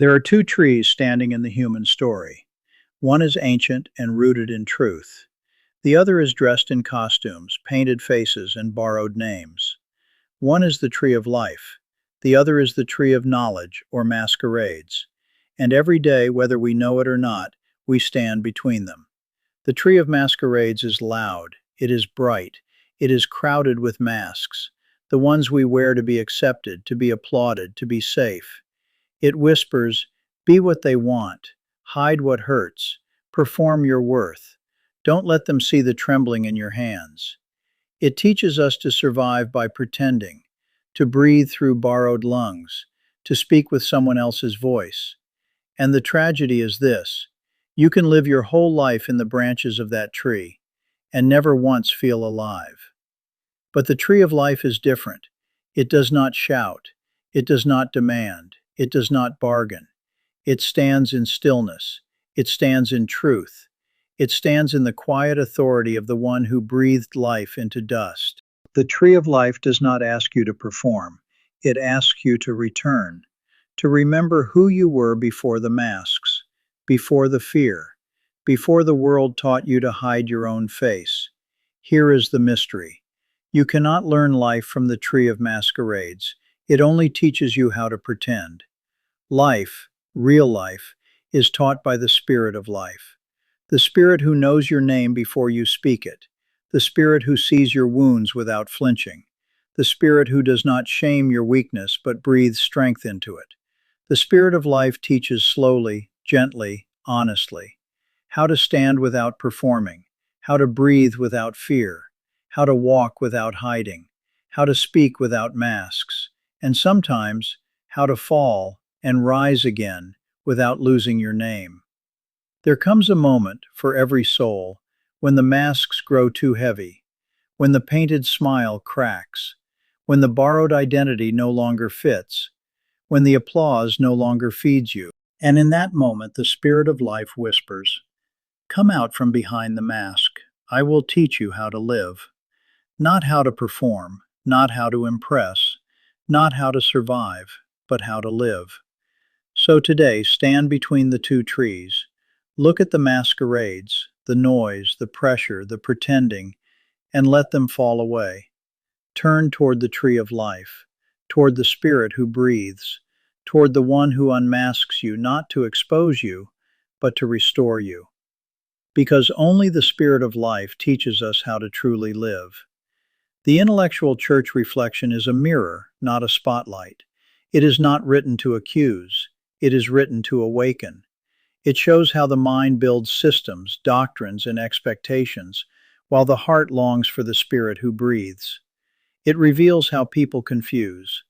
There are two trees standing in the human story. One is ancient and rooted in truth. The other is dressed in costumes, painted faces, and borrowed names. One is the tree of life. The other is the tree of knowledge, or masquerades. And every day, whether we know it or not, we stand between them. The tree of masquerades is loud. It is bright. It is crowded with masks, the ones we wear to be accepted, to be applauded, to be safe. It whispers, be what they want, hide what hurts, perform your worth. Don't let them see the trembling in your hands. It teaches us to survive by pretending, to breathe through borrowed lungs, to speak with someone else's voice. And the tragedy is this: you can live your whole life in the branches of that tree and never once feel alive. But the tree of life is different. It does not shout. It does not demand. It does not bargain. It stands in stillness. It stands in truth. It stands in the quiet authority of the one who breathed life into dust. The tree of life does not ask you to perform. It asks you to return, to remember who you were before the masks, before the fear, before the world taught you to hide your own face. Here is the mystery. You cannot learn life from the tree of masquerades. It only teaches you how to pretend. Life, real life, is taught by the Spirit of life. The Spirit who knows your name before you speak it. The Spirit who sees your wounds without flinching. The Spirit who does not shame your weakness but breathes strength into it. The Spirit of life teaches slowly, gently, honestly. How to stand without performing. How to breathe without fear. How to walk without hiding. How to speak without masks. And sometimes, how to fall and rise again without losing your name. There comes a moment for every soul when the masks grow too heavy, when the painted smile cracks, when the borrowed identity no longer fits, when the applause no longer feeds you. And in that moment, the Spirit of life whispers, come out from behind the mask. I will teach you how to live. Not how to perform, not how to impress, not how to survive, but how to live. So today, stand between the two trees. Look at the masquerades, the noise, the pressure, the pretending, and let them fall away. Turn toward the tree of life, toward the Spirit who breathes, toward the one who unmasks you not to expose you, but to restore you. Because only the Spirit of life teaches us how to truly live. The intellectual church reflection is a mirror, not a spotlight. It is not written to accuse. It is written to awaken. It shows how the mind builds systems, doctrines, and expectations, while the heart longs for the Spirit who breathes. It reveals how people confuse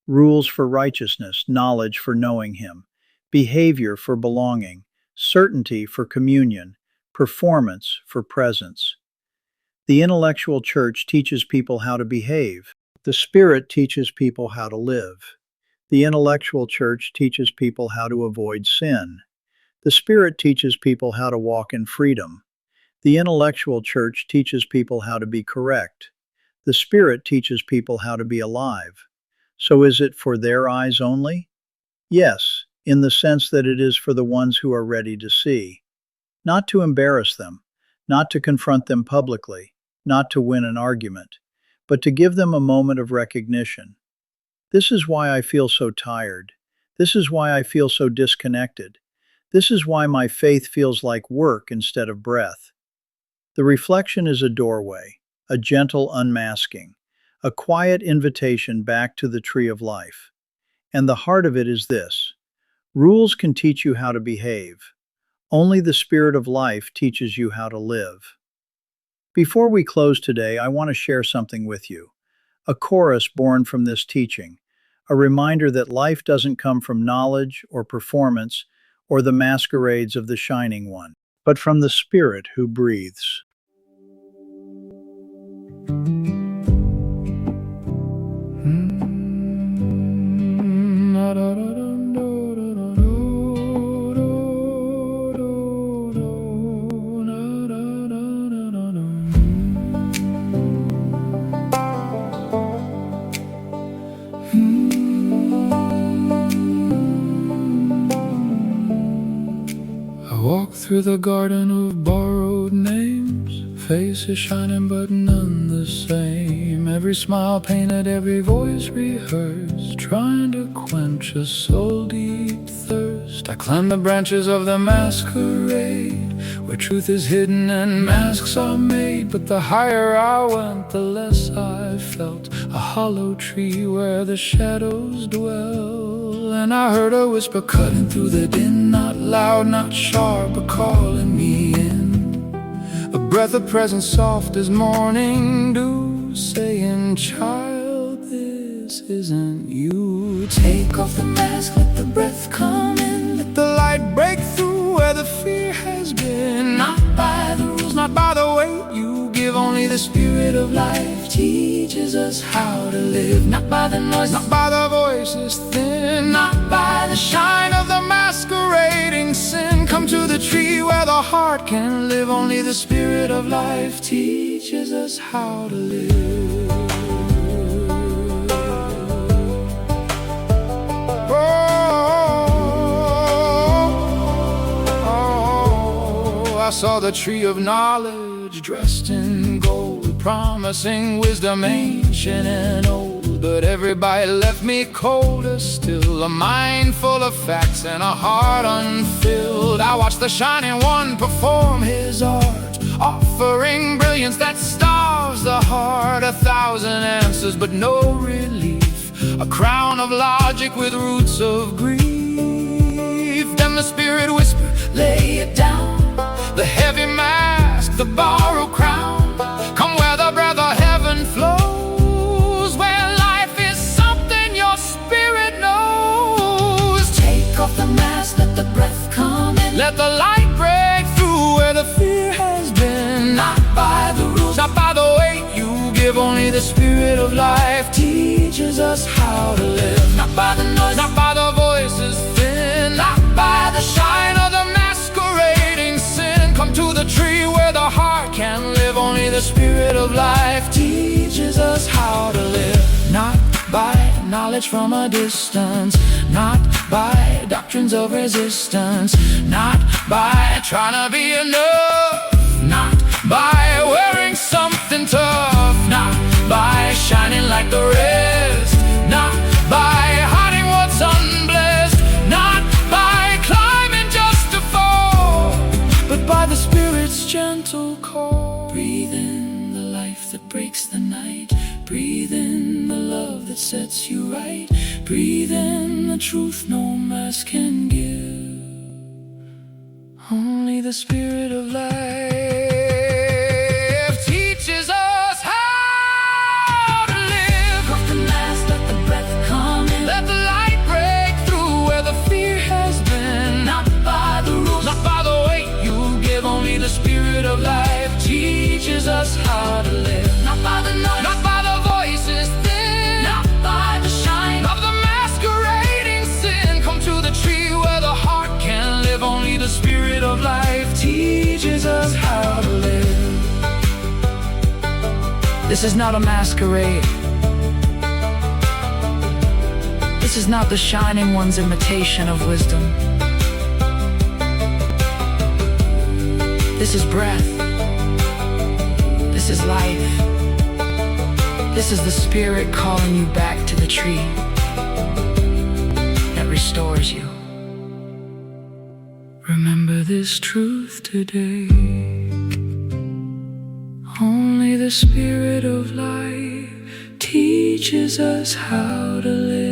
rules for righteousness, knowledge for knowing Him, behavior for belonging, certainty for communion, performance for presence. The intellectual church teaches people how to behave. The Spirit teaches people how to live. The intellectual church teaches people how to avoid sin. The Spirit teaches people how to walk in freedom. The intellectual church teaches people how to be correct. The Spirit teaches people how to be alive. So is it for their eyes only? Yes, in the sense that it is for the ones who are ready to see. Not to embarrass them, not to confront them publicly, not to win an argument, but to give them a moment of recognition. This is why I feel so tired. This is why I feel so disconnected. This is why my faith feels like work instead of breath. The reflection is a doorway, a gentle unmasking, a quiet invitation back to the tree of life. And the heart of it is this: rules can teach you how to behave. Only the Spirit of life teaches you how to live. Before we close today, I want to share something with you. A chorus born from this teaching, a reminder that life doesn't come from knowledge or performance or the masquerades of the Shining One, but from the Spirit who breathes. through the garden of borrowed names, faces shining but none the same. Every smile painted, every voice rehearsed, trying to quench a soul-deep thirst. I climbed the branches of the masquerade, where truth is hidden and masks are made. But the higher I went, the less I felt. A hollow tree where the shadows dwell. And I heard a whisper cutting through the din, not loud, not sharp, but calling me in. A breath of presence soft as morning dew, saying, child, this isn't you. Take off the mask, let the breath come in. Let the light break through where the fear has been. Not by the rules, not by the weight you give. Only the spirit of life teaches us how to live. Not by the noise, not by the voices thin, not by the shine of the masquerading sin. Come to the tree where the heart can live. Only the spirit of life teaches us how to live. I saw the tree of knowledge dressed in gold, promising wisdom ancient and old. But every bite left me colder still, a mind full of facts and a heart unfilled. I watched the shining one perform his art, offering brilliance that starves the heart. 1,000 answers but no relief, a crown of logic with roots of grief. Then the spirit whispered, lay it down, the heavy mask, the borrowed crown. Come where the breath of heaven flows, where life is something your spirit knows. Take off the mask, let the breath come in. Let the light break through where the fear has been. Not by the rules, not by the weight you give. Only the spirit of life teaches us how to live. Not by the noise, not by the voices thin, not by the shine of the masquerading sin. Come to the tree where the heart can live. Only the spirit of life teaches us how to live. Not by knowledge from a distance, not by doctrines of resistance, not by trying to be enough, not by wearing something tough, not by shining like the rest, not by hiding what's unblessed, not by climbing just to fall, but by the Spirit's gentle call. Breathe in the life that breaks the night. Breathe in the love that sets you right. Breathe in the truth no mask can give. Only the Spirit of life teaches us how to live. Off the mask, let the breath come in. Let the light break through where the fear has been. Not by the rules, not by the weight you give. Only the Spirit of life teaches us how to live. Not by the noise, not by the voices thin, not by the shine of the masquerading sin. Come to the tree where the heart can live. Only the Spirit of life teaches us how to live. This is not a masquerade. This is not the shining one's imitation of wisdom. This is breath. This is life. This is the Spirit calling you back to the tree that restores you. Remember this truth today. Only the Spirit of life teaches us how to live.